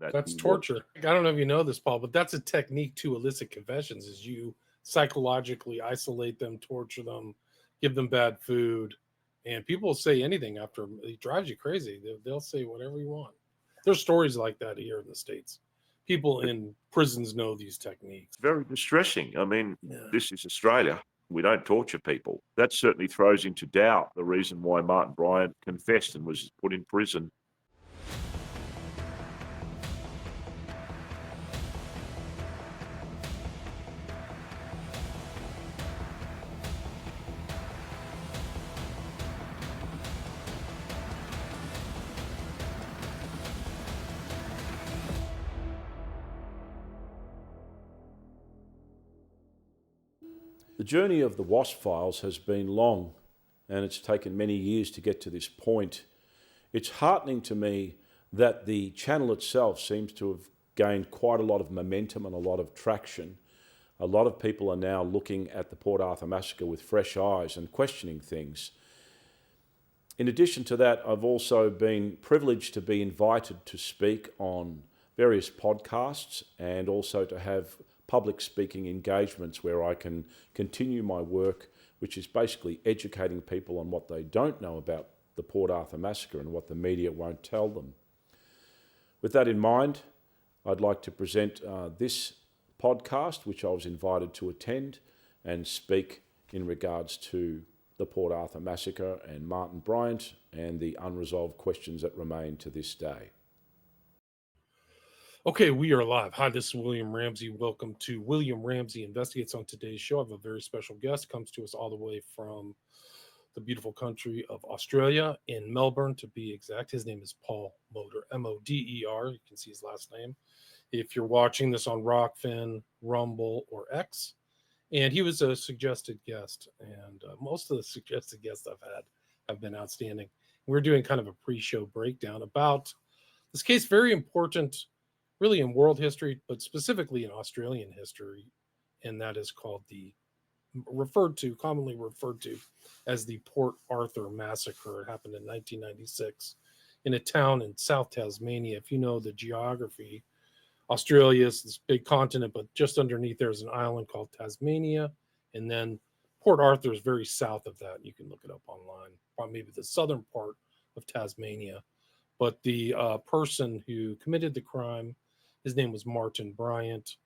that That's he was. torture. I don't know if you know this, Paul, but that's a technique to elicit confessions is you psychologically isolate them, torture them, give them bad food. And people will say anything after it drives you crazy. They'll say whatever you want. There's stories like that here in the States. People in prisons know these techniques. Very distressing. I mean, Yeah. this is Australia. We don't torture people. That certainly throws into doubt the reason why Martin Bryant confessed and was put in prison. The journey of the Wasp Files has been long, and it's taken many years to get to this point. It's heartening to me that the channel itself seems to have gained quite a lot of momentum and a lot of traction. A lot of people are now looking at the Port Arthur Massacre with fresh eyes and questioning things. In addition to that, I've also been privileged to be invited to speak on various podcasts and also to have public speaking engagements where I can continue my work, which is basically educating people on what they don't know about the Port Arthur Massacre and what the media won't tell them. With that in mind, I'd like to present this podcast, which I was invited to attend and speak in regards to the Port Arthur Massacre and Martin Bryant and the unresolved questions that remain to this day. Okay, we are live. Hi, this is William Ramsey. Welcome to William Ramsay Investigates. On today's show, I have a very special guest. Comes to us all the way from the beautiful country of Australia, in Melbourne to be exact. His name is Paul Moder, Moder. You can see his last name if you're watching this on Rockfin, Rumble, or X. And he was a suggested guest, and most of the suggested guests I've had have been outstanding. We're doing kind of a pre-show breakdown about this case, very important really in world history, but specifically in Australian history, and that is called commonly referred to as the Port Arthur Massacre. It happened in 1996 in a town in South Tasmania. If you know the geography, Australia is this big continent, but just underneath there's an island called Tasmania, and then Port Arthur is very south of that. You can look it up online, probably maybe the southern part of Tasmania. But the person who committed the crime, his name was Martin Bryant.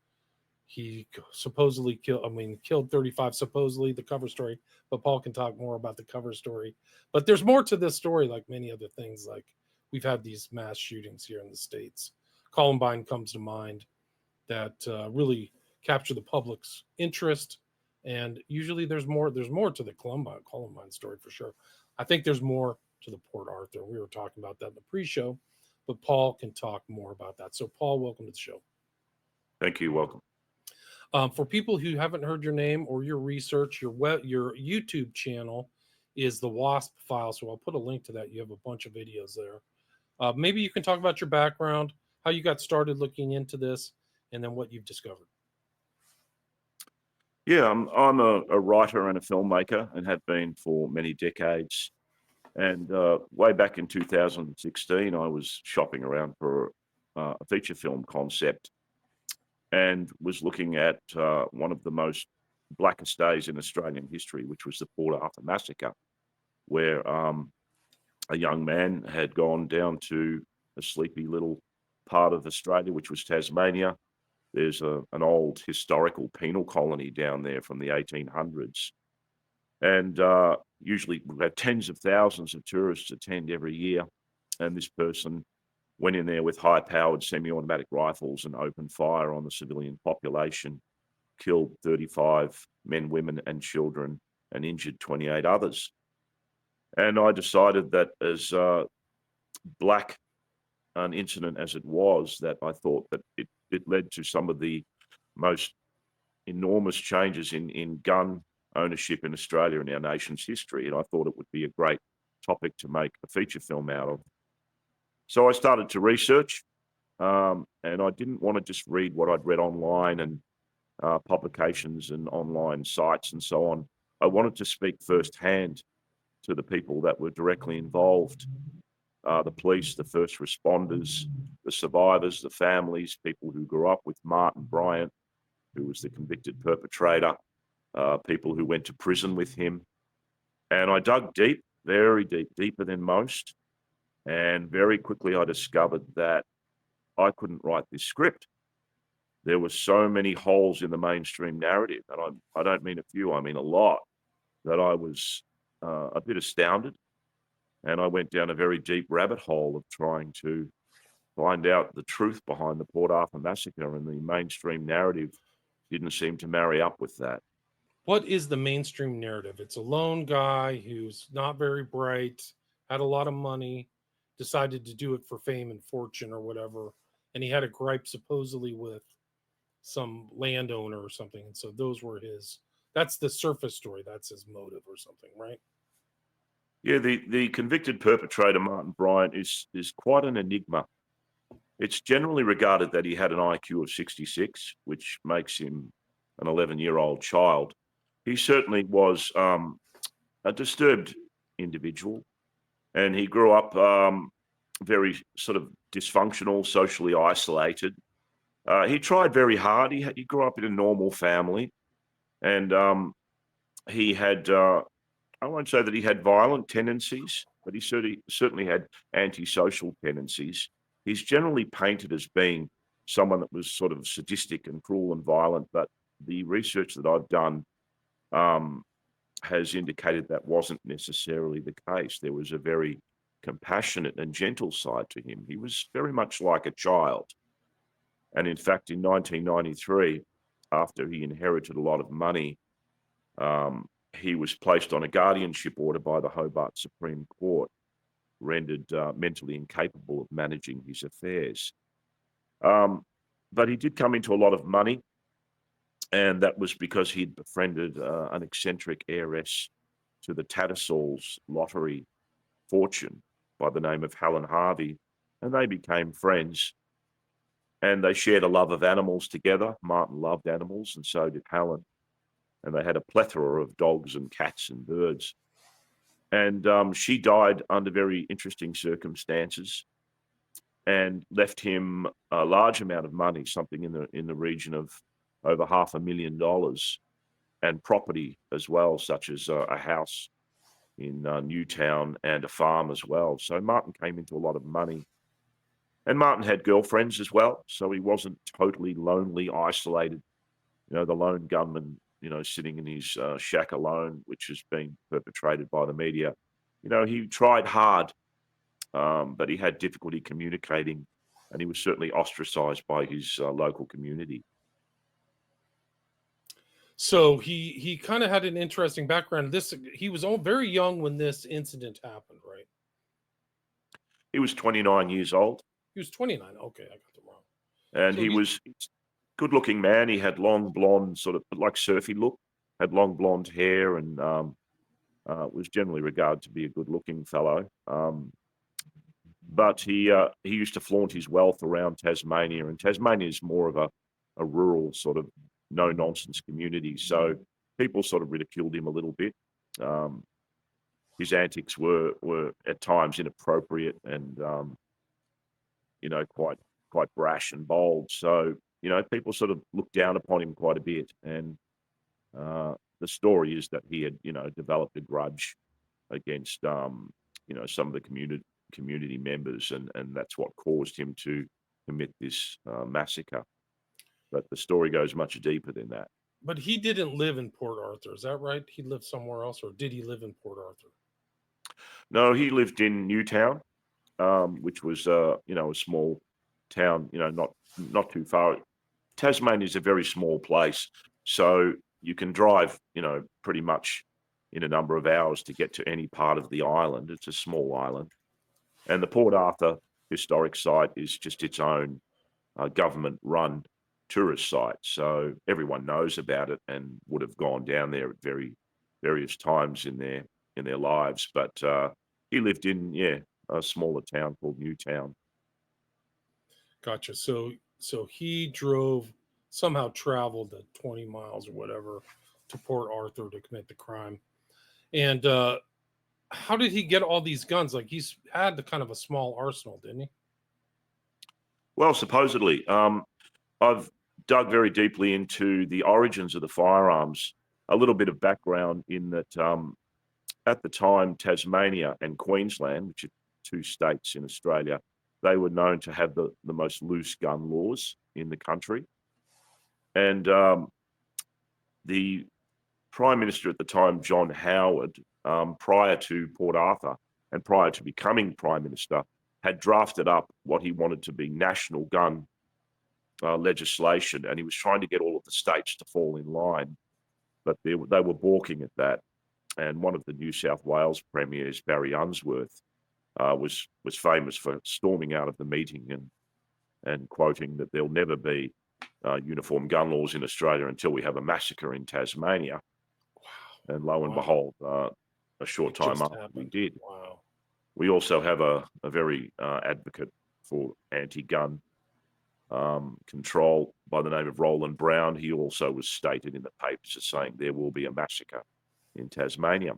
He supposedly killed 35, supposedly, the cover story. But Paul can talk more about the cover story. But there's more to this story, like many other things. Like we've had these mass shootings here in the States. Columbine comes to mind that really capture the public's interest. And usually there's more to the Columbine story for sure. I think there's more to the Port Arthur. We were talking about that in the pre-show. But Paul can talk more about that. So, Paul, welcome to the show. Thank you. Welcome. For people who haven't heard your name or your research, your YouTube channel is the Wasp Files. So I'll put a link to that. You have a bunch of videos there. Maybe you can talk about your background, how you got started looking into this, and then what you've discovered. Yeah, I'm a writer and a filmmaker and have been for many decades. And way back in 2016, I was shopping around for a feature film concept and was looking at one of the most blackest days in Australian history, which was the Port Arthur Massacre, where a young man had gone down to a sleepy little part of Australia, which was Tasmania. There's an old historical penal colony down there from the 1800s. And usually we have tens of thousands of tourists attend every year. And this person went in there with high-powered semi-automatic rifles and opened fire on the civilian population, killed 35 men, women, and children, and injured 28 others. And I decided that as black an incident as it was, that I thought that it led to some of the most enormous changes in gun ownership in Australia in our nation's history, and I thought it would be a great topic to make a feature film out of. So I started to research, and I didn't want to just read what I'd read online and publications and online sites and so on. I wanted to speak firsthand to the people that were directly involved, the police, the first responders, the survivors, the families, people who grew up with Martin Bryant, who was the convicted perpetrator, people who went to prison with him. And I dug deep, very deep, deeper than most. And very quickly I discovered that I couldn't write this script. There were so many holes in the mainstream narrative, and I don't mean a few, I mean a lot, that I was a bit astounded. And I went down a very deep rabbit hole of trying to find out the truth behind the Port Arthur Massacre, and the mainstream narrative didn't seem to marry up with that. What is the mainstream narrative? It's a lone guy who's not very bright, had a lot of money, decided to do it for fame and fortune or whatever, and he had a gripe supposedly with some landowner or something, and so those were that's the surface story, that's his motive or something, right? Yeah, the convicted perpetrator, Martin Bryant, is quite an enigma. It's generally regarded that he had an IQ of 66, which makes him an 11-year-old child. He certainly was a disturbed individual, and he grew up very sort of dysfunctional, socially isolated. He tried very hard. He grew up in a normal family, and he had, I won't say that he had violent tendencies, but he certainly had antisocial tendencies. He's generally painted as being someone that was sort of sadistic and cruel and violent, but the research that I've done has indicated that wasn't necessarily the case. There was a very compassionate and gentle side to him. He was very much like a child. And in fact, in 1993, after he inherited a lot of money, he was placed on a guardianship order by the Hobart Supreme Court, rendered mentally incapable of managing his affairs. But he did come into a lot of money, and that was because he'd befriended an eccentric heiress to the Tattersall's lottery fortune by the name of Helen Harvey, and they became friends. And they shared a love of animals together. Martin loved animals, and so did Helen. And they had a plethora of dogs and cats and birds. And she died under very interesting circumstances, and left him a large amount of money, something in the region of over $500,000, and property as well, such as a house in Newtown and a farm as well. So Martin came into a lot of money. And Martin had girlfriends as well, so he wasn't totally lonely, isolated. You know, the lone gunman, you know, sitting in his shack alone, which has been perpetrated by the media. You know, he tried hard, but he had difficulty communicating, and he was certainly ostracized by his local community. So he kind of had an interesting background. He was very young when this incident happened, right? He was 29 years old. He was 29. Okay, I got it wrong. And So he was a good-looking man. He had long blonde, sort of like surfy look, had long blonde hair, and was generally regarded to be a good-looking fellow. But he used to flaunt his wealth around Tasmania, and Tasmania is more of a rural sort of no-nonsense community. So people sort of ridiculed him a little bit. His antics were at times inappropriate and you know, quite brash and bold. So, you know, people sort of looked down upon him quite a bit. And the story is that he had, you know, developed a grudge against, you know, some of the community members, and that's what caused him to commit this massacre. But the story goes much deeper than that. But he didn't live in Port Arthur, is that right? He lived somewhere else, or did he live in Port Arthur? No, he lived in Newtown, which was you know, a small town, you know, not too far. Tasmania is a very small place, so you can drive, you know, pretty much in a number of hours to get to any part of the island. It's a small island, and the Port Arthur historic site is just its own government-run tourist site, so everyone knows about it and would have gone down there at various times in their lives. But he lived in a smaller town called Newtown. Gotcha. So he somehow traveled the 20 miles or whatever to Port Arthur to commit the crime. And how did he get all these guns? Like, he's had the kind of a small arsenal, didn't he? Well, supposedly, I've dug very deeply into the origins of the firearms. A little bit of background in that at the time, Tasmania and Queensland, which are two states in Australia, they were known to have the most loose gun laws in the country. And the Prime Minister at the time, John Howard, prior to Port Arthur and prior to becoming Prime Minister, had drafted up what he wanted to be national gun legislation, and he was trying to get all of the states to fall in line, but they were balking at that. And one of the New South Wales premiers, Barry Unsworth, was famous for storming out of the meeting and quoting that there'll never be uniform gun laws in Australia until we have a massacre in Tasmania. Wow. And lo and Wow. behold, a short time after we did. Wow. We also have a very advocate for anti-gun control by the name of Roland Brown. He also was stated in the papers as saying there will be a massacre in Tasmania.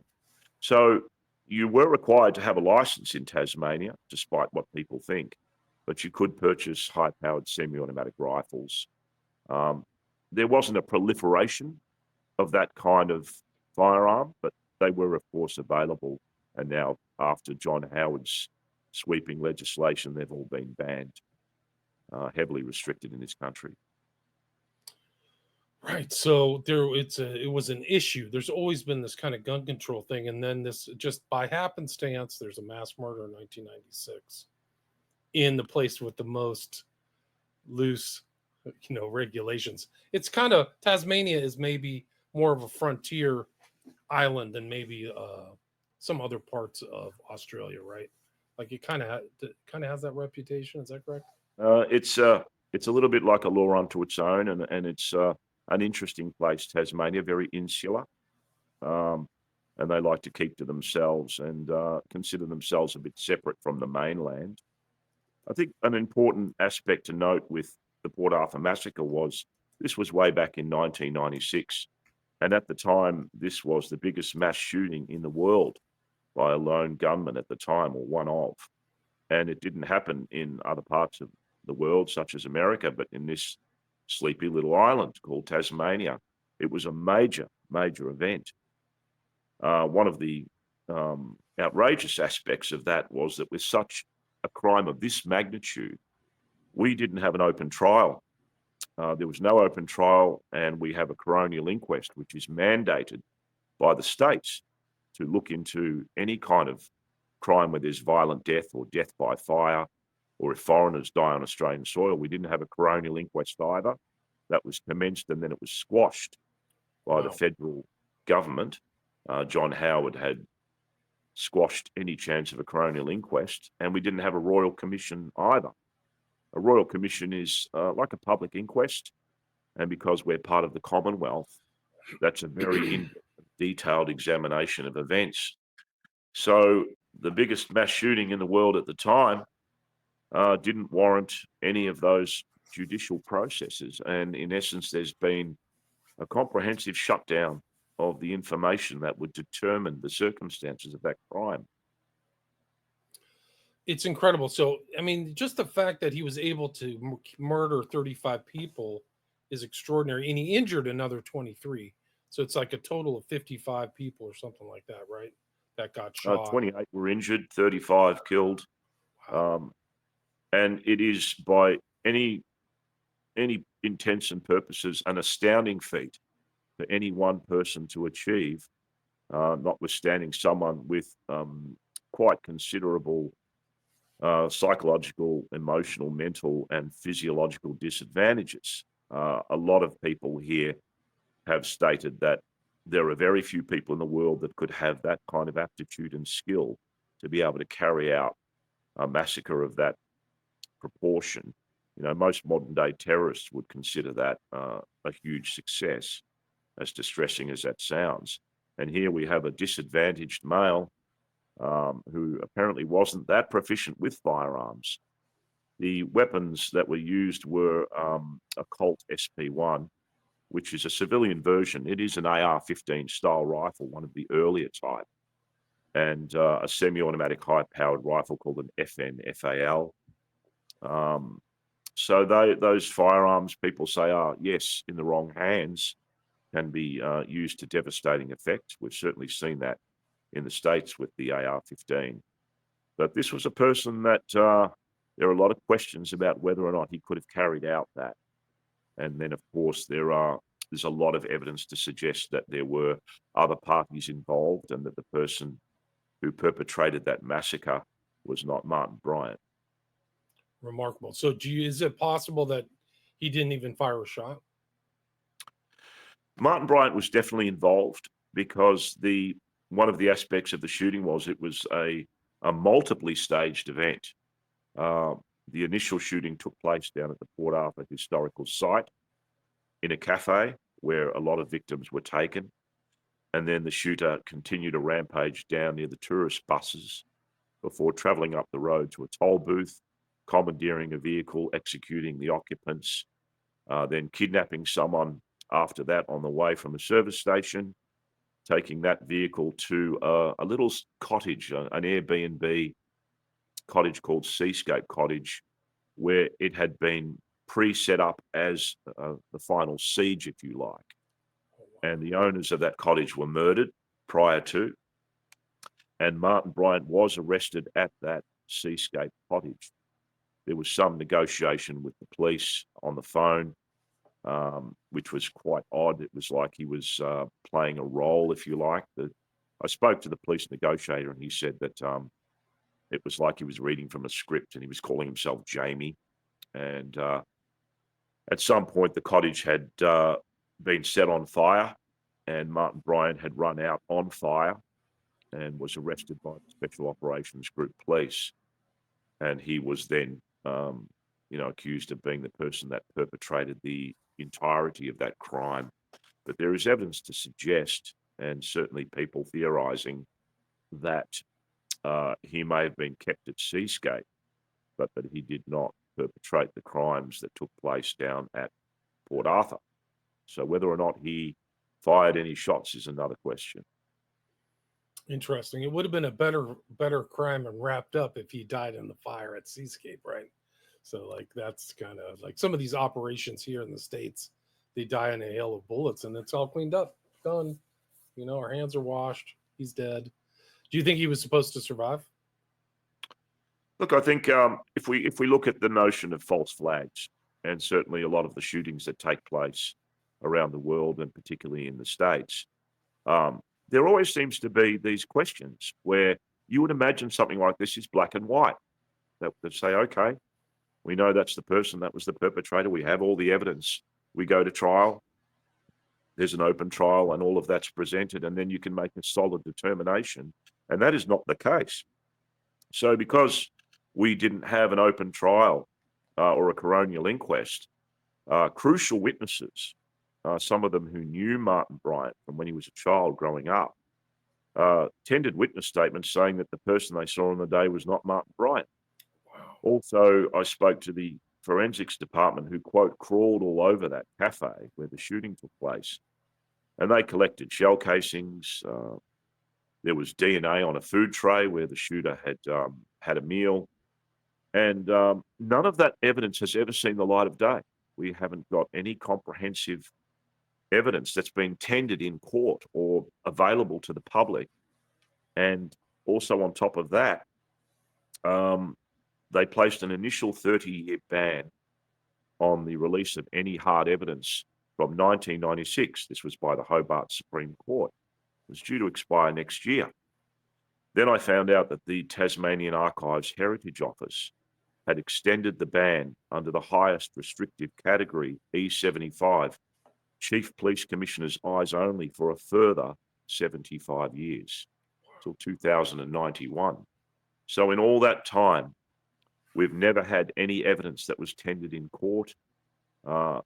So you were required to have a license in Tasmania, despite what people think, but you could purchase high-powered semi-automatic rifles. There wasn't a proliferation of that kind of firearm, but they were, of course, available. And now, after John Howard's sweeping legislation, they've all been banned, heavily restricted in this country. Right. So it was an issue. There's always been this kind of gun control thing, and then this just by happenstance, there's a mass murder in 1996 in the place with the most loose, regulations. It's kind of Tasmania is maybe more of a frontier island than maybe some other parts of Australia, right? Like it kind of has that reputation. Is that correct? It's a little bit like a law unto its own, and it's an interesting place, Tasmania, very insular, and they like to keep to themselves and consider themselves a bit separate from the mainland. I think an important aspect to note with the Port Arthur Massacre was this was way back in 1996, and at the time, this was the biggest mass shooting in the world by a lone gunman at the time, or one of. And it didn't happen in other parts of the world, such as America, but in this sleepy little island called Tasmania. It was a major, major event. One of the outrageous aspects of that was that with such a crime of this magnitude, we didn't have an open trial. There was no open trial, and we have a coronial inquest, which is mandated by the states to look into any kind of crime where there's violent death or death by fire, or if foreigners die on Australian soil. We didn't have a coronial inquest either. That was commenced and then it was squashed by the federal government. John Howard had squashed any chance of a coronial inquest, and we didn't have a royal commission either. A royal commission is like a public inquest, and because we're part of the Commonwealth, that's a very detailed examination of events. So the biggest mass shooting in the world at the time didn't warrant any of those judicial processes. And in essence, there's been a comprehensive shutdown of the information that would determine the circumstances of that crime. It's incredible. So, I mean, just the fact that he was able to murder 35 people is extraordinary. And he injured another 23. So it's like a total of 55 people or something like that, right? That got shot. 28 were injured, 35 killed. Wow. And it is, by any intents and purposes, an astounding feat for any one person to achieve, notwithstanding someone with quite considerable psychological, emotional, mental, and physiological disadvantages. A lot of people here have stated that there are very few people in the world that could have that kind of aptitude and skill to be able to carry out a massacre of that proportion. Most modern day terrorists would consider that a huge success, as distressing as that sounds. And here we have a disadvantaged male who apparently wasn't that proficient with firearms. The weapons that were used were a Colt SP1, which is a civilian version. It is an AR-15 style rifle, one of the earlier type, and a semi-automatic high-powered rifle called an FN FAL. So those firearms, people say, are, yes, in the wrong hands, can be used to devastating effect. We've certainly seen that in the States with the AR-15. But this was a person that there are a lot of questions about whether or not he could have carried out that. And then, of course, there's a lot of evidence to suggest that there were other parties involved and that the person who perpetrated that massacre was not Martin Bryant. Remarkable. So is it possible that he didn't even fire a shot? Martin Bryant was definitely involved because one of the aspects of the shooting was it was a multiply staged event. The initial shooting took place down at the Port Arthur historical site in a cafe where a lot of victims were taken. And then the shooter continued a rampage down near the tourist buses before traveling up the road to a toll booth, commandeering a vehicle, executing the occupants, then kidnapping someone after that on the way from a service station, taking that vehicle to a little cottage, an Airbnb cottage called Seascape Cottage, where it had been pre-set up as the final siege, if you like. And the owners of that cottage were murdered prior to, and Martin Bryant was arrested at that Seascape Cottage. There was some negotiation with the police on the phone, which was quite odd. It was like he was playing a role, if you like. I spoke to the police negotiator, and he said that it was like he was reading from a script, and he was calling himself Jamie. And at some point, the cottage had been set on fire, and Martin Bryant had run out on fire and was arrested by the Special Operations Group police. And he was then, accused of being the person that perpetrated the entirety of that crime. But there is evidence to suggest, and certainly people theorizing, that he may have been kept at Seascape, but that he did not perpetrate the crimes that took place down at Port Arthur. So whether or not he fired any shots is another question. Interesting. It would have been a better crime and wrapped up if he died in the fire at Seascape, right? So like that's kind of like some of these operations here in the States, they die in a hail of bullets and it's all cleaned up, done. Our hands are washed. He's dead. Do you think he was supposed to survive? Look, I think if we look at the notion of false flags, and certainly a lot of the shootings that take place around the world, and particularly in the States, there always seems to be these questions where you would imagine something like this is black and white. That say, okay, we know that's the person, that was the perpetrator. We have all the evidence. We go to trial. There's an open trial and all of that's presented, and then you can make a solid determination. And that is not the case. So because we didn't have an open trial or a coronial inquest, crucial witnesses, some of them who knew Martin Bryant from when he was a child growing up, tendered witness statements saying that the person they saw on the day was not Martin Bryant. Wow. Also, I spoke to the forensics department who, quote, crawled all over that cafe where the shooting took place. And they collected shell casings. There was DNA on a food tray where the shooter had a meal. And none of that evidence has ever seen the light of day. We haven't got any comprehensive evidence that's been tendered in court or available to the public. And also on top of that, they placed an initial 30-year ban on the release of any hard evidence from 1996. This was by the Hobart Supreme Court. It was due to expire next year. Then I found out that the Tasmanian Archives Heritage Office had extended the ban under the highest restrictive category, E75, Chief Police Commissioner's eyes only, for a further 75 years, till 2091. So in all that time, we've never had any evidence that was tendered in court.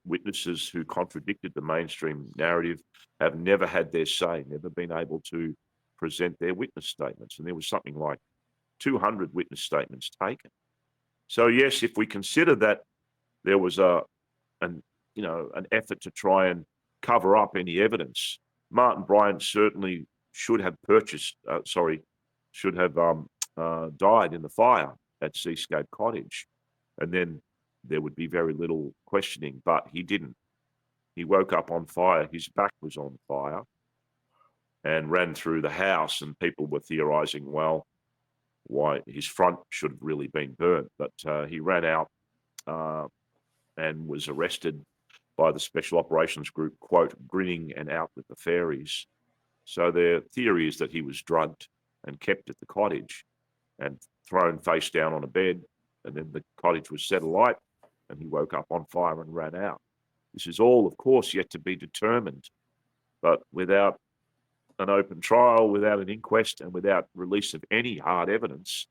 Witnesses who contradicted the mainstream narrative have never had their say, never been able to present their witness statements. And there was something like 200 witness statements taken. So yes, if we consider that there was an effort to try and cover up any evidence, Martin Bryant certainly should have died in the fire at Seascape Cottage. And then there would be very little questioning, but he didn't. He woke up on fire. His back was on fire and ran through the house, and people were theorizing, well, why his front should have really been burnt. But he ran out and was arrested by the Special Operations Group, quote, grinning and out with the fairies. So their theory is that he was drugged and kept at the cottage and thrown face down on a bed, and then the cottage was set alight and he woke up on fire and ran out. This is all, of course, yet to be determined, but without an open trial, without an inquest, and without release of any hard evidence,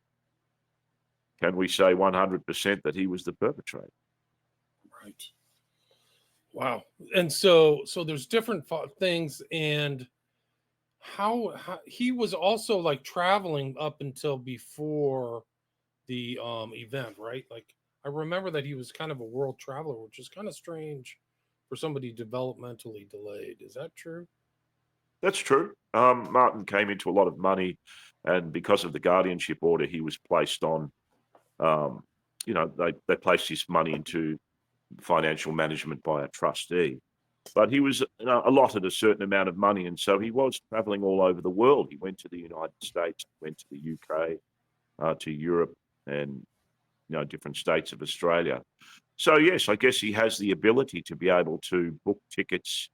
can we say 100% that he was the perpetrator? Right. Wow. And so there's different things, and how he was also like traveling up until before the event, right? Like I remember that he was kind of a world traveler, which is kind of strange for somebody developmentally delayed. Is that true? That's true. Martin came into a lot of money, and because of the guardianship order, he was placed on, they placed his money into financial management by a trustee. But he was allotted a certain amount of money, and so he was traveling all over the world. He went to the United States, went to the UK, to Europe, and different states of Australia. So yes, I guess he has the ability to be able to book tickets,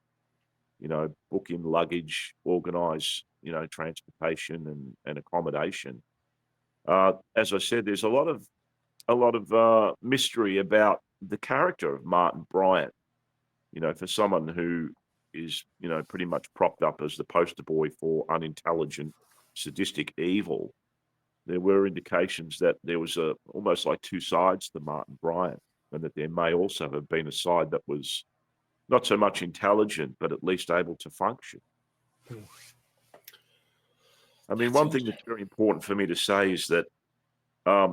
book in luggage, organise, transportation and accommodation. As I said, there's a lot of mystery about the character of Martin Bryant. For someone who is, pretty much propped up as the poster boy for unintelligent, sadistic evil, there were indications that there was almost like two sides to Martin Bryant, and that there may also have been a side that was not so much intelligent, but at least able to function. I mean, one thing that's very important for me to say is that, I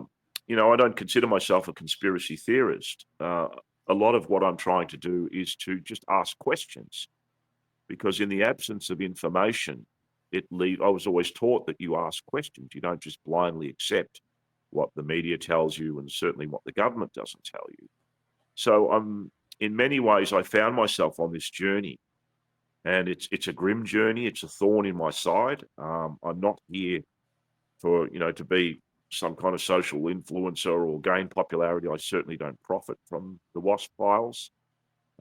don't consider myself a conspiracy theorist. A lot of what I'm trying to do is to just ask questions, because in the absence of information, I was always taught that you ask questions. You don't just blindly accept what the media tells you, and certainly what the government doesn't tell you. So in many ways, I found myself on this journey, and it's a grim journey. It's a thorn in my side. I'm not here for, to be some kind of social influencer or gain popularity. I certainly don't profit from the Wasp Files.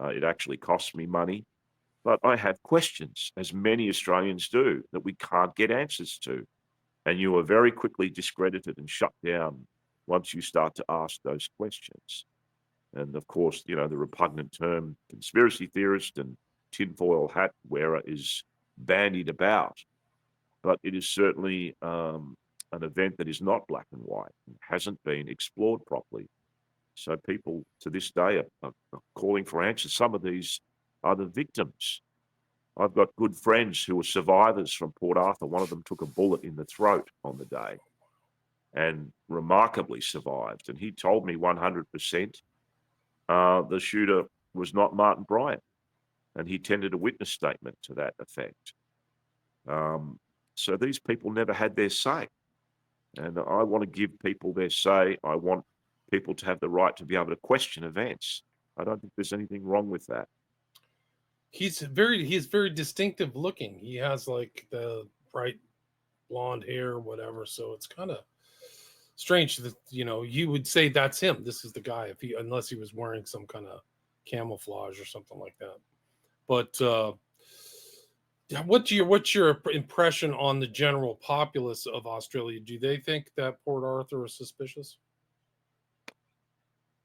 It actually costs me money. But I have questions, as many Australians do, that we can't get answers to. And you are very quickly discredited and shut down once you start to ask those questions. And of course, the repugnant term conspiracy theorist and tinfoil hat wearer is bandied about. But it is certainly an event that is not black and white and hasn't been explored properly. So people to this day are calling for answers. Some of these are the victims. I've got good friends who are survivors from Port Arthur. One of them took a bullet in the throat on the day and remarkably survived. And he told me 100% the shooter was not Martin Bryant. And he tendered a witness statement to that effect. So these people never had their say. And I want to give people their say. I want people to have the right to be able to question events. I don't think there's anything wrong with that. He's very distinctive looking. He has like the bright blonde hair, whatever. So it's kind of strange that you would say that's him. This is the guy, unless he was wearing some kind of camouflage or something like that. But what's your impression on the general populace of Australia? Do they think that Port Arthur is suspicious?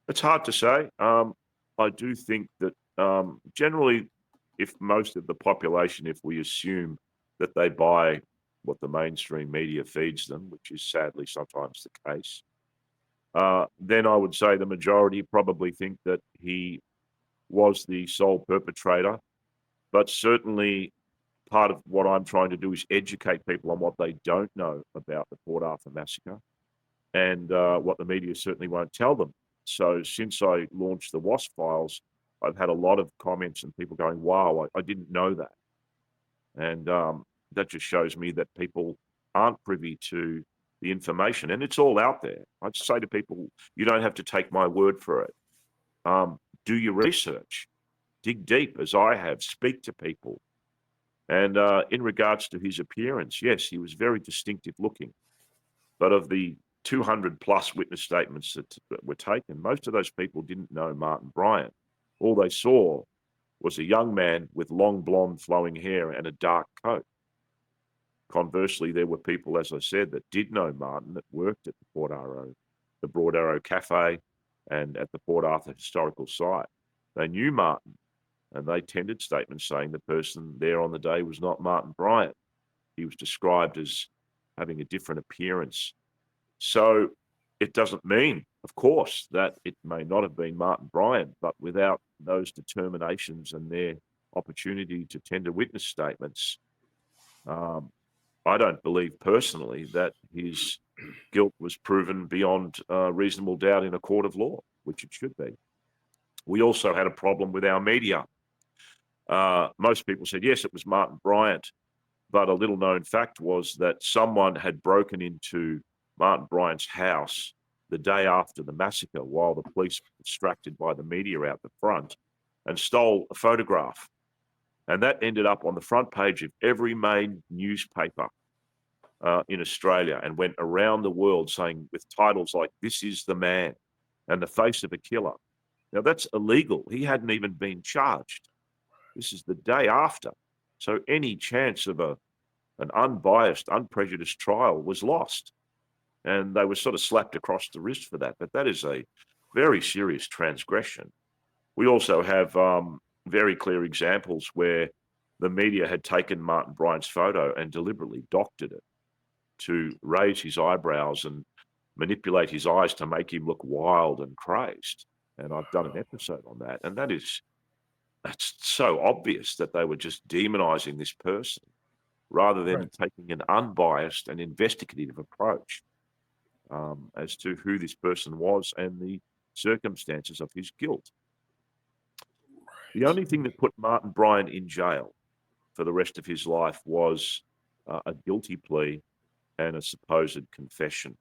It's hard to say. I do think that generally, if most of the population, if we assume that they buy what the mainstream media feeds them, which is sadly sometimes the case, then I would say the majority probably think that he was the sole perpetrator. But certainly part of what I'm trying to do is educate people on what they don't know about the Port Arthur Massacre, and what the media certainly won't tell them. So since I launched the Wasp Files, I've had a lot of comments and people going, wow, I didn't know that. And that just shows me that people aren't privy to the information, and it's all out there. I'd say to people, you don't have to take my word for it. do your research, dig deep as I have, speak to people. And in regards to his appearance, yes, he was very distinctive looking. But of the 200 plus witness statements that were taken, most of those people didn't know Martin Bryant. All they saw was a young man with long blonde flowing hair and a dark coat. Conversely, there were people, as I said, that did know Martin, that worked at the Broad Arrow Cafe and at the Port Arthur Historical Site. They knew Martin, and they tendered statements saying the person there on the day was not Martin Bryant. He was described as having a different appearance. So it doesn't mean, of course, that it may not have been Martin Bryant, but without those determinations and their opportunity to tender witness statements, I don't believe personally that his guilt was proven beyond reasonable doubt in a court of law, which it should be. We also had a problem with our media. Most people said, yes, it was Martin Bryant, but a little known fact was that someone had broken into Martin Bryant's house the day after the massacre while the police were distracted by the media out the front and stole a photograph. And that ended up on the front page of every main newspaper in Australia and went around the world saying with titles like, "This is the man," and "The face of a killer." Now that's illegal. He hadn't even been charged. This is the day after. So any chance of an unbiased, unprejudiced trial was lost. And they were sort of slapped across the wrist for that. But that is a very serious transgression. We also have very clear examples where the media had taken Martin Bryant's photo and deliberately doctored it to raise his eyebrows and manipulate his eyes to make him look wild and crazed. And I've done an episode on that. And that's so obvious that they were just demonizing this person rather than taking an unbiased and investigative approach as to who this person was and the circumstances of his guilt. The only thing that put Martin Bryant in jail for the rest of his life was a guilty plea and a supposed confession.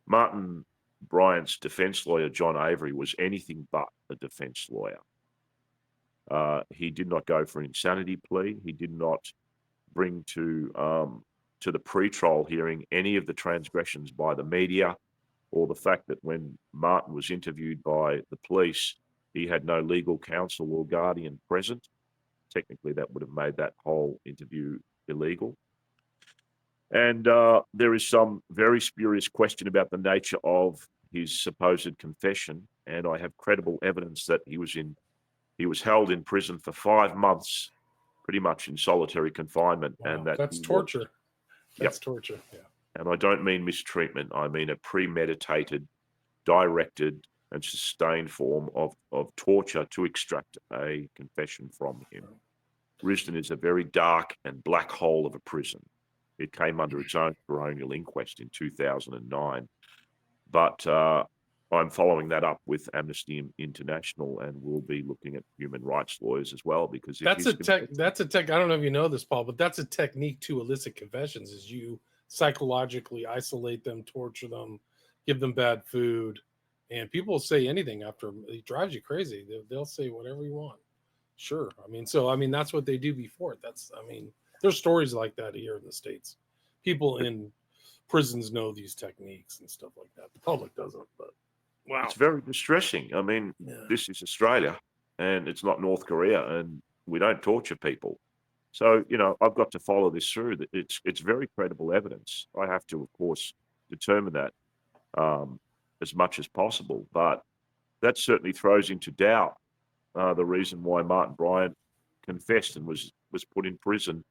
Martin Bryant's defense lawyer, John Avery, was anything but a defense lawyer. He did not go for an insanity plea. He did not bring to the pre-trial hearing any of the transgressions by the media or the fact that when Martin was interviewed by the police, he had no legal counsel or guardian present. Technically, that would have made that whole interview illegal. And there is some very spurious question about the nature of his supposed confession. And I have credible evidence that he was held in prison for 5 months, pretty much in solitary confinement. Wow, and that's torture. That's torture. Yeah. And I don't mean mistreatment. I mean a premeditated, directed, and sustained form of torture to extract a confession from him. Risdon is a very dark and black hole of a prison. It came under its own baronial inquest in 2009. But I'm following that up with Amnesty International, and we'll be looking at human rights lawyers as well, because that's a tech. I don't know if you know this, Paul, but that's a technique to elicit confessions: is you psychologically isolate them, torture them, give them bad food, and people will say anything after it drives you crazy. They'll say whatever you want. Sure, that's what they do before. There's stories like that here in the States. People in prisons know these techniques and stuff like that. The public doesn't, but wow. It's very distressing. This is Australia and it's not North Korea, and we don't torture people. So, I've got to follow this through. It's very credible evidence. I have to, of course, determine that as much as possible. But that certainly throws into doubt the reason why Martin Bryant confessed and was put in prison.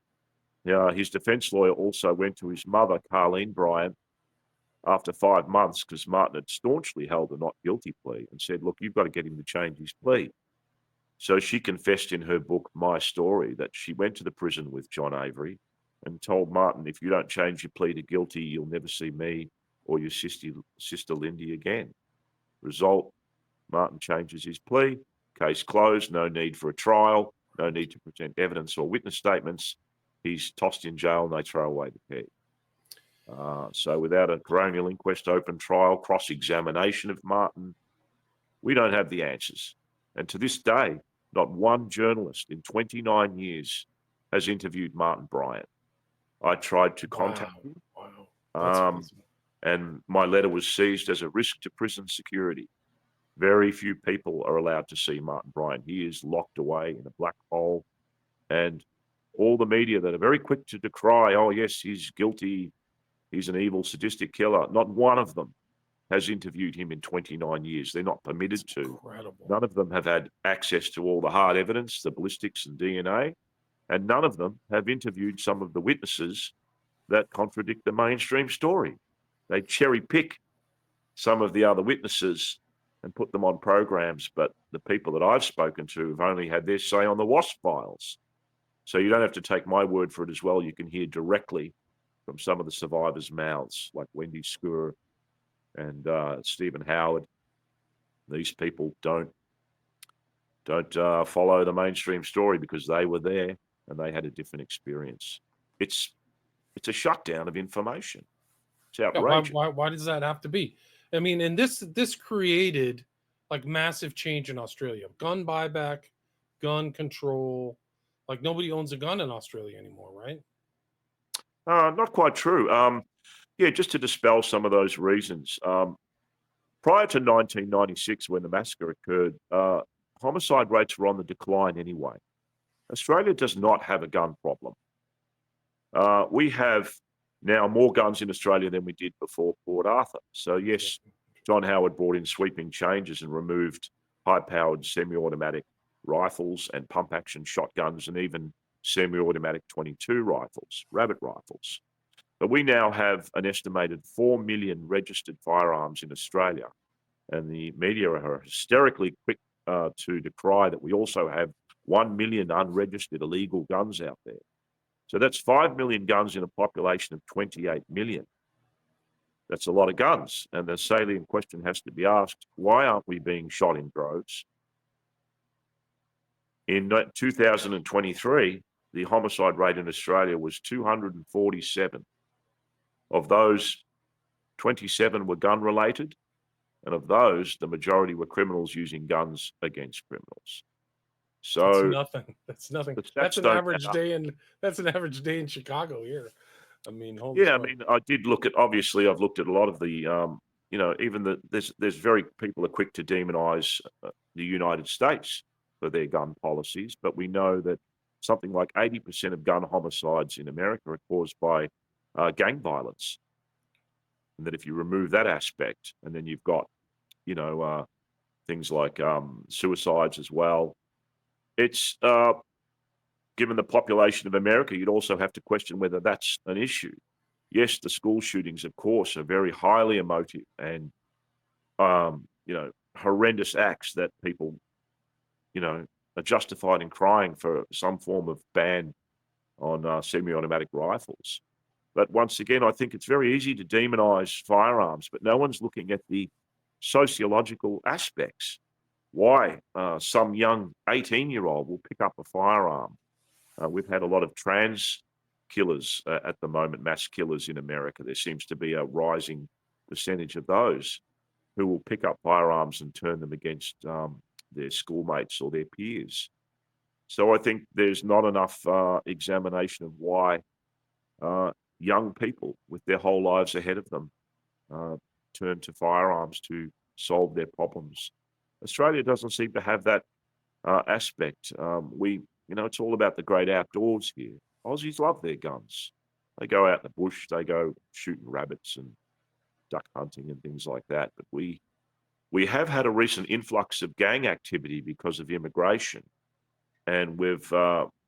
His defense lawyer also went to his mother, Carleen Bryant, after 5 months, because Martin had staunchly held a not guilty plea, and said, look, you've got to get him to change his plea. So she confessed in her book, My Story, that she went to the prison with John Avery and told Martin, if you don't change your plea to guilty, you'll never see me or your sister Lindy again. Result, Martin changes his plea, case closed, no need for a trial, no need to present evidence or witness statements. He's tossed in jail and they throw away the key. So without a coronial inquest, open trial, cross-examination of Martin, We don't have the answers. And to this day, not one journalist in 29 years has interviewed Martin Bryant. I tried to contact him, Wow. That's awesome. and my letter was seized as a risk to prison security. Very few people are allowed to see Martin Bryant. He is locked away in a black hole. And all the media that are very quick to decry, oh, yes, he's guilty, he's an evil, sadistic killer, not one of them has interviewed him in 29 years. They're not permitted to. Incredible. None of them have had access to all the hard evidence, the ballistics and DNA, and none of them have interviewed some of the witnesses that contradict the mainstream story. They cherry pick some of the other witnesses and put them on programs, but the people that I've spoken to have only had their say on the Wasp Files. So you don't have to take my word for it as well. You can hear directly from some of the survivors' mouths, like Wendy Skur and Stephen Howard. These people don't follow the mainstream story because they were there and they had a different experience. It's a shutdown of information. It's outrageous. Why does that have to be? I mean, and this created like massive change in Australia. Gun buyback, gun control. Like nobody owns a gun in Australia anymore, right? Not quite true. Yeah, just to dispel some of those reasons. Prior to 1996, when the massacre occurred, homicide rates were on the decline anyway. Australia does not have a gun problem. We have now more guns in Australia than we did before Port Arthur. So yes, John Howard brought in sweeping changes and removed high-powered semi-automatic rifles and pump-action shotguns and even semi-automatic 22 rifles, rabbit rifles. But we now have an estimated 4 million registered firearms in Australia. And the media are hysterically quick to decry that we also have 1 million unregistered illegal guns out there. So that's 5 million guns in a population of 28 million. That's a lot of guns. And the salient question has to be asked, why aren't we being shot in droves? In 2023, the homicide rate in Australia was 247. Of those, 27 were gun-related, and of those, the majority were criminals using guns against criminals. So that's nothing. That's nothing. That's an average count. day in Chicago here. I mean, I mean, I did look at. Obviously, I've looked at a lot of the, even there's very people are quick to demonize the United States for their gun policies, but we know that something like 80% of gun homicides in America are caused by gang violence, and that if you remove that aspect, and then you've got, things like suicides as well. It's given the population of America, you'd also have to question whether that's an issue. Yes, the school shootings, of course, are very highly emotive and, horrendous acts that people, are justified in crying for some form of ban on semi-automatic rifles. But once again, I think it's very easy to demonize firearms, but no one's looking at the sociological aspects. Why some young 18-year-old will pick up a firearm. We've had a lot of trans killers at the moment, mass killers in America. There seems to be a rising percentage of those who will pick up firearms and turn them against their schoolmates or their peers. So I think there's not enough examination of why young people with their whole lives ahead of them turn to firearms to solve their problems. Australia doesn't seem to have that aspect. It's all about the great outdoors here. Aussies love their guns. They go out in the bush, they go shooting rabbits and duck hunting and things like that. But we have had a recent influx of gang activity because of immigration. And we've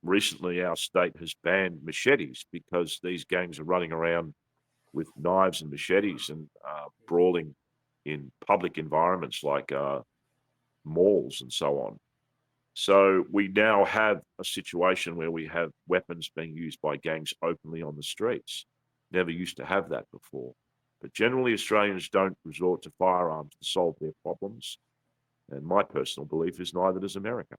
recently, our state has banned machetes because these gangs are running around with knives and machetes and brawling in public environments like malls and so on. So we now have a situation where we have weapons being used by gangs openly on the streets. Never used to have that before. But generally, Australians don't resort to firearms to solve their problems. And my personal belief is neither does America.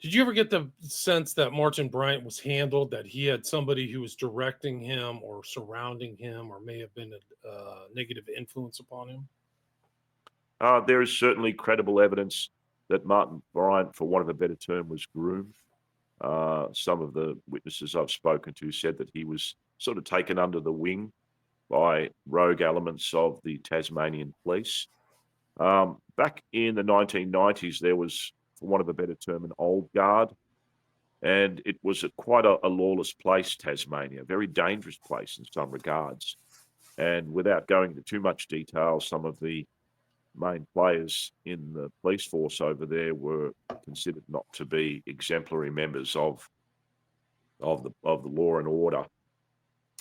Did you ever get the sense that Martin Bryant was handled, that he had somebody who was directing him or surrounding him or may have been a negative influence upon him? There is certainly credible evidence that Martin Bryant, for want of a better term, was groomed. Some of the witnesses I've spoken to said that he was sort of taken under the wing by rogue elements of the Tasmanian police. Back in the 1990s, there was, for want of a better term, an old guard, and it was quite a lawless place, Tasmania, a very dangerous place in some regards. And without going into too much detail, some of the main players in the police force over there were considered not to be exemplary members of the law and order.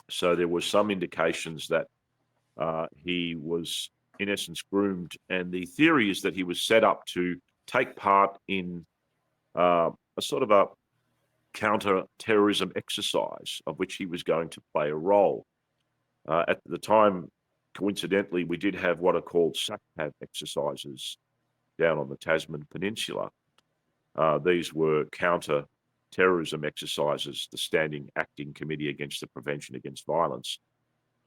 So there was some indications that he was, in essence, groomed, and the theory is that he was set up to take part in a sort of a counter-terrorism exercise of which he was going to play a role. At the time, coincidentally, we did have what are called SACPAV exercises down on the Tasman Peninsula. These were counter-terrorism exercises, the Standing Acting Committee Against the Prevention Against Violence.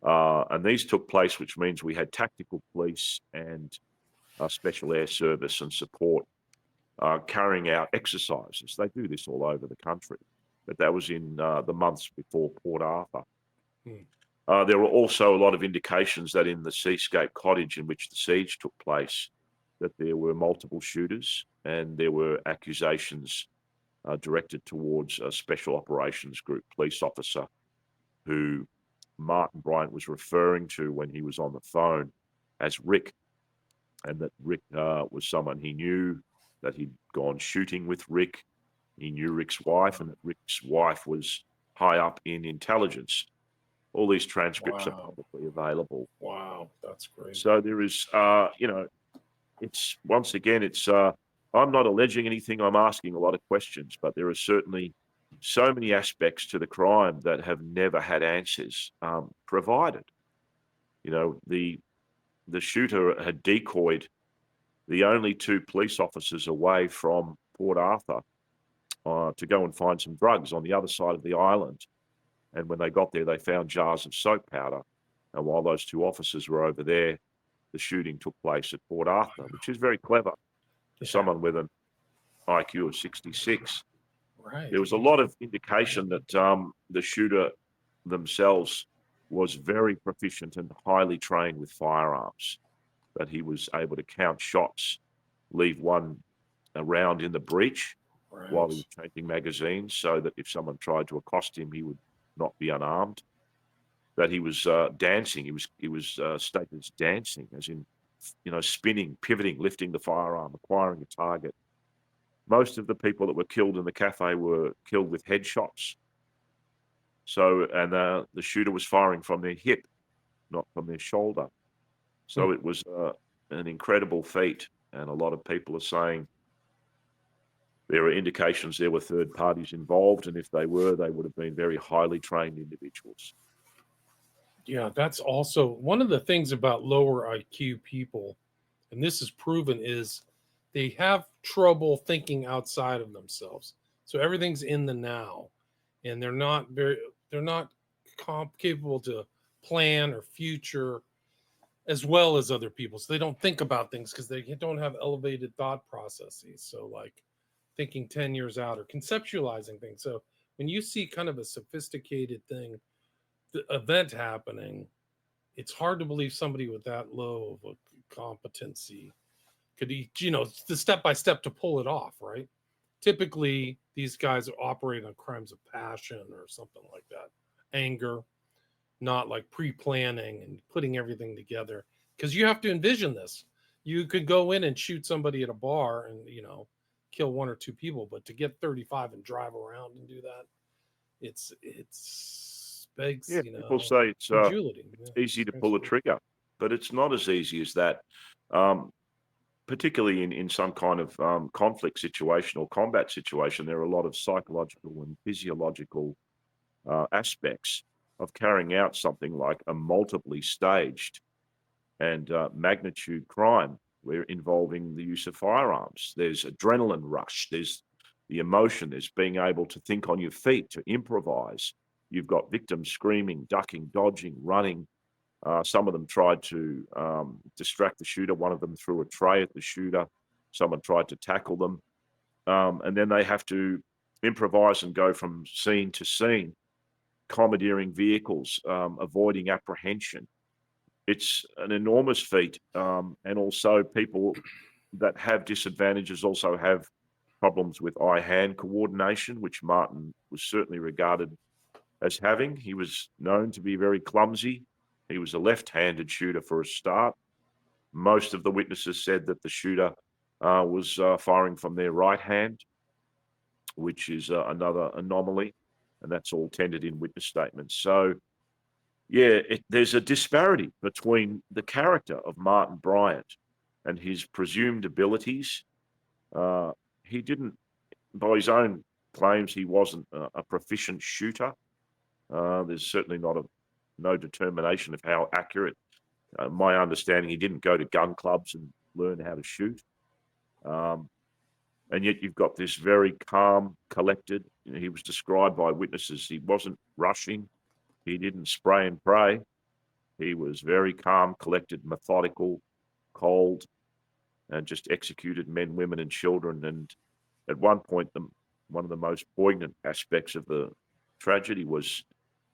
And these took place, which means we had tactical police and special air service and support carrying out exercises. They do this all over the country, but that was in the months before Port Arthur. There were also a lot of indications that in the Seascape cottage in which the siege took place, that there were multiple shooters, and there were accusations directed towards a special operations group police officer who Martin Bryant was referring to when he was on the phone as Rick, and that Rick was someone he knew, that he'd gone shooting with Rick. He knew Rick's wife, and that Rick's wife was high up in intelligence. All these transcripts are publicly available. Wow, that's great. So there is, it's once again, it's. I'm not alleging anything. I'm asking a lot of questions, but there are certainly so many aspects to the crime that have never had answers provided. You know, the shooter had decoyed the only two police officers away from Port Arthur to go and find some drugs on the other side of the island. And when they got there, they found jars of soap powder. And while those two officers were over there, the shooting took place at Port Arthur, which is very clever for someone with an IQ of 66. Right. There was a lot of indication that the shooter themselves was very proficient and highly trained with firearms, that he was able to count shots, leave one round in the breech while he was changing magazines, so that if someone tried to accost him, he would not be unarmed. That he was dancing. He was stated as dancing, as in, spinning, pivoting, lifting the firearm, acquiring a target. Most of the people that were killed in the cafe were killed with headshots. So, and the shooter was firing from their hip, not from their shoulder. So it was an incredible feat, and a lot of people are saying there are indications there were third parties involved, and if they were, they would have been very highly trained individuals. Yeah, that's also one of the things about lower IQ people, and this is proven, is they have trouble thinking outside of themselves. So everything's in the now, and they're not capable to plan or future as well as other people. So they don't think about things because they don't have elevated thought processes. So like thinking 10 years out or conceptualizing things. So when you see kind of a sophisticated thing, the event happening, it's hard to believe somebody with that low of a competency could, the step-by-step to pull it off, right? Typically, these guys operate on crimes of passion or something like that. Anger, not like pre-planning and putting everything together. Because you have to envision this. You could go in and shoot somebody at a bar and, kill one or two people, but to get 35 and drive around and do that, it's begs, people say it's easy to pull a trigger, but it's not as easy as that. Particularly in some kind of conflict situation or combat situation, there are a lot of psychological and physiological aspects of carrying out something like a multiply staged and magnitude crime, where involving the use of firearms. There's adrenaline rush, there's the emotion, there's being able to think on your feet, to improvise. You've got victims screaming, ducking, dodging, running, Some of them tried to distract the shooter. One of them threw a tray at the shooter. Someone tried to tackle them. And then they have to improvise and go from scene to scene, commandeering vehicles, avoiding apprehension. It's an enormous feat. And also people that have disadvantages also have problems with eye-hand coordination, which Martin was certainly regarded as having. He was known to be very clumsy. He was a left-handed shooter for a start. Most of the witnesses said that the shooter was firing from their right hand, which is another anomaly, and that's all tendered in witness statements. So, yeah, there's a disparity between the character of Martin Bryant and his presumed abilities. He didn't, by his own claims, he wasn't a proficient shooter. There's certainly no determination of how accurate. My understanding, he didn't go to gun clubs and learn how to shoot. And yet you've got this very calm, collected. He was described by witnesses. He wasn't rushing. He didn't spray and pray. He was very calm, collected, methodical, cold, and just executed men, women, and children. And at one point, one of the most poignant aspects of the tragedy was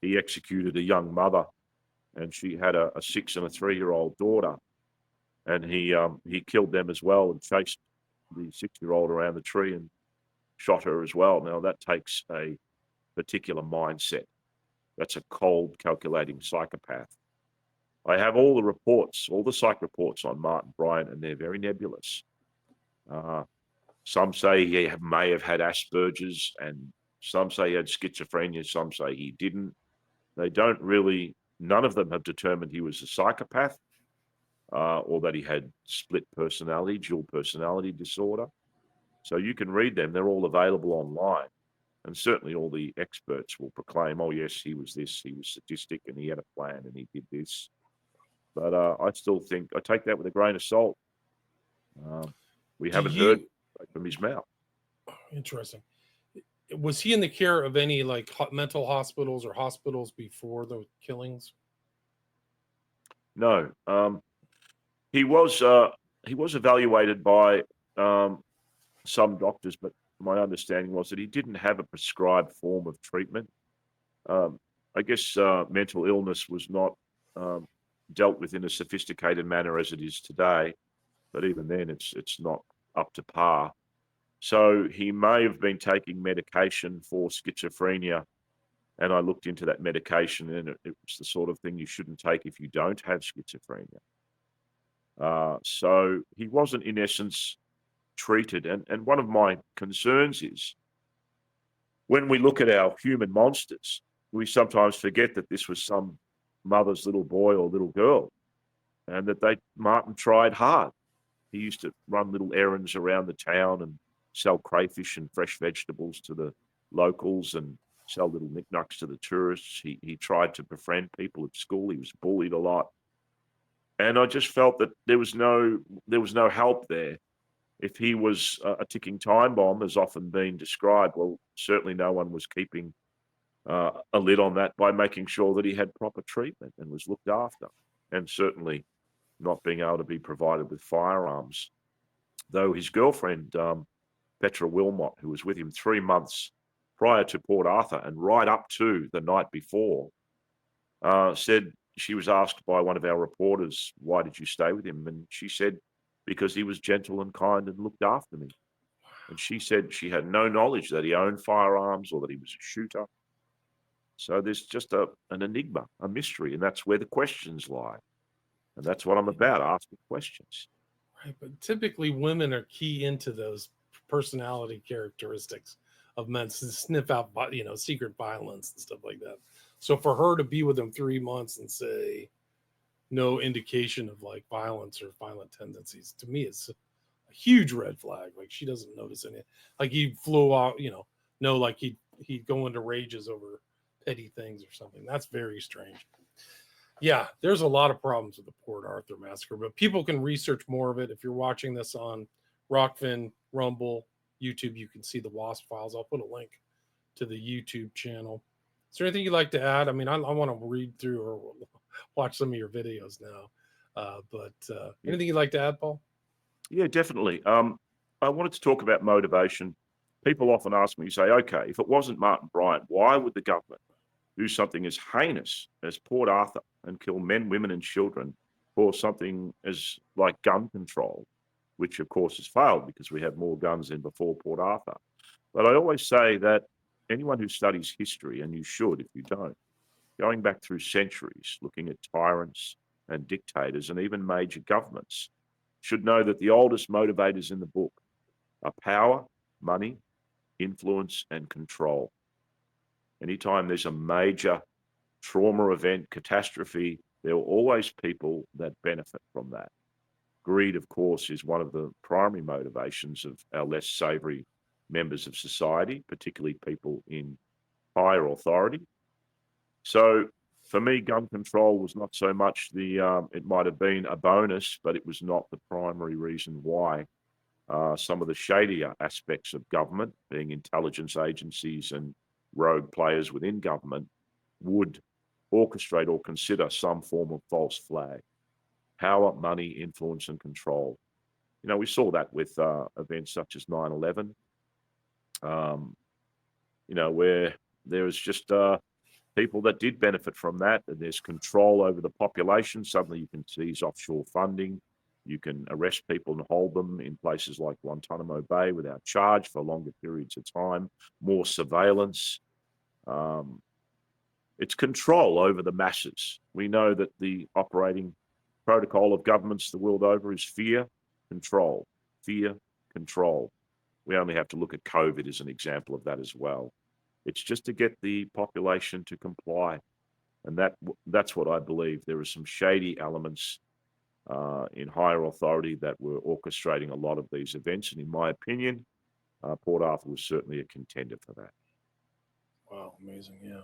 he executed a young mother, and she had a 6 and a 3-year-old daughter, and he killed them as well and chased the 6-year-old around the tree and shot her as well. Now that takes a particular mindset. That's a cold, calculating psychopath. I have all the reports, all the psych reports on Martin Bryant, and they're very nebulous. Some say he may have had Asperger's, and some say he had schizophrenia, some say he didn't. They don't really, none of them have determined he was a psychopath, or that he had split personality, dual personality disorder. So you can read them. They're all available online. And certainly all the experts will proclaim, oh, yes, he was this, he was sadistic, and he had a plan, and he did this. But I still think, I take that with a grain of salt. We haven't heard from his mouth. Interesting. Was he in the care of any like mental hospitals or hospitals before the killings? No. He was evaluated by some doctors, but my understanding was that he didn't have a prescribed form of treatment. I guess mental illness was not dealt with in a sophisticated manner as it is today, but even then it's not up to par. So he may have been taking medication for schizophrenia, and I looked into that medication, and it was the sort of thing you shouldn't take if you don't have schizophrenia. So he wasn't, in essence, treated. And one of my concerns is when we look at our human monsters, we sometimes forget that this was some mother's little boy or little girl, and that Martin tried hard. He used to run little errands around the town and sell crayfish and fresh vegetables to the locals and sell little knickknacks to the tourists. He tried to befriend people at school. He was bullied a lot. And I just felt that there was no help there. If he was a ticking time bomb, as often been described, well, certainly no one was keeping a lid on that by making sure that he had proper treatment and was looked after, and certainly not being able to be provided with firearms. Though his girlfriend, Petra Wilmot, who was with him 3 months prior to Port Arthur and right up to the night before, said she was asked by one of our reporters, why did you stay with him? And she said, because he was gentle and kind and looked after me. And she said she had no knowledge that he owned firearms or that he was a shooter. So there's just an enigma, a mystery, and that's where the questions lie. And that's what I'm about, asking questions. Right, but typically women are key into those personality characteristics of men to sniff out, secret violence and stuff like that. So for her to be with him 3 months and say no indication of like violence or violent tendencies, to me is a huge red flag. Like she doesn't notice any. Like he flew out, like he'd go into rages over petty things or something. That's very strange. Yeah, there's a lot of problems with the Port Arthur Massacre, but people can research more of it. If you're watching this on Rockfin, Rumble, YouTube, you can see the Wasp Files. I'll put a link to the YouTube channel. Is there anything you'd like to add? I mean, I want to read through, or watch some of your videos now. But anything you'd like to add, Paul? Yeah, definitely. I wanted to talk about motivation. People often ask me, say, okay, if it wasn't Martin Bryant, why would the government do something as heinous as Port Arthur and kill men, women, and children for something as like gun control, which of course has failed because we had more guns than before Port Arthur. But I always say that anyone who studies history, and you should if you don't, going back through centuries, looking at tyrants and dictators and even major governments, should know that the oldest motivators in the book are power, money, influence, and control. Anytime there's a major trauma event, catastrophe, there are always people that benefit from that. Greed, of course, is one of the primary motivations of our less savory members of society, particularly people in higher authority. So for me, gun control was not so much it might have been a bonus, but it was not the primary reason why. Some of the shadier aspects of government, being intelligence agencies and rogue players within government, would orchestrate or consider some form of false flag. Power, money, influence, and control. We saw that with events such as 9/11, where there was just people that did benefit from that, and there's control over the population. Suddenly you can seize offshore funding. You can arrest people and hold them in places like Guantanamo Bay without charge for longer periods of time, more surveillance. It's control over the masses. We know that the operating protocol of governments the world over is fear, control, fear, control. We only have to look at COVID as an example of that as well. It's just to get the population to comply. And that's what I believe. There are some shady elements in higher authority that were orchestrating a lot of these events. And in my opinion, Port Arthur was certainly a contender for that. Wow, amazing. Yeah.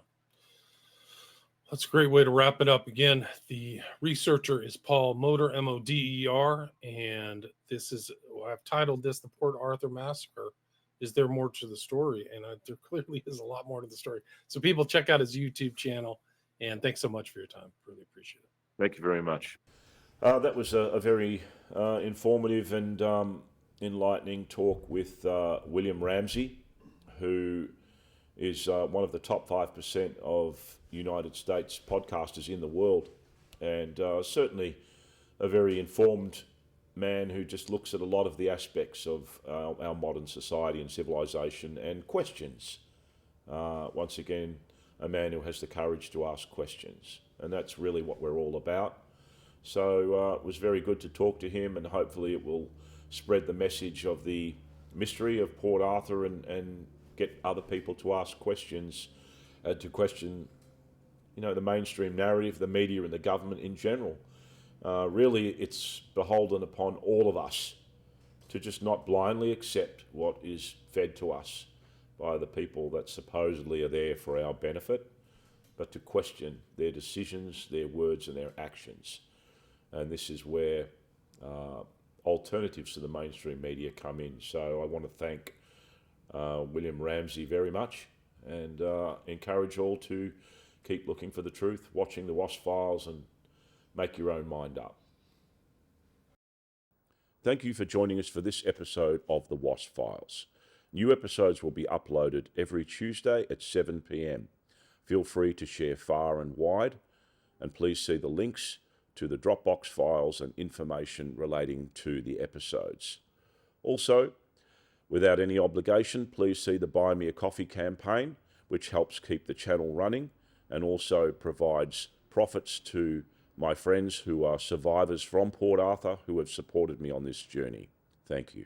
That's a great way to wrap it up. Again, the researcher is Paul Moder, Moder, and I've titled this The Port Arthur Massacre. Is there more to the story? And there clearly is a lot more to the story. So people check out his YouTube channel. And thanks so much for your time. Really appreciate it. Thank you very much. That was a very informative and enlightening talk with William Ramsey, who is one of the top 5% of United States podcasters in the world, and certainly a very informed man who just looks at a lot of the aspects of our modern society and civilization and questions. Once again, a man who has the courage to ask questions, and that's really what we're all about. So it was very good to talk to him, and hopefully it will spread the message of the mystery of Port Arthur and get other people to ask questions, to question, the mainstream narrative, the media and the government in general. Really, it's beholden upon all of us to just not blindly accept what is fed to us by the people that supposedly are there for our benefit, but to question their decisions, their words and their actions. And this is where alternatives to the mainstream media come in. So I want to thank William Ramsey very much, and encourage all to keep looking for the truth, watching the Wasp Files, and make your own mind up. Thank you for joining us for this episode of the Wasp Files. New episodes will be uploaded every Tuesday at 7 p.m. Feel free to share far and wide, and please see the links to the Dropbox files and information relating to the episodes. Also, without any obligation, please see the Buy Me a Coffee campaign, which helps keep the channel running and also provides profits to my friends who are survivors from Port Arthur who have supported me on this journey. Thank you.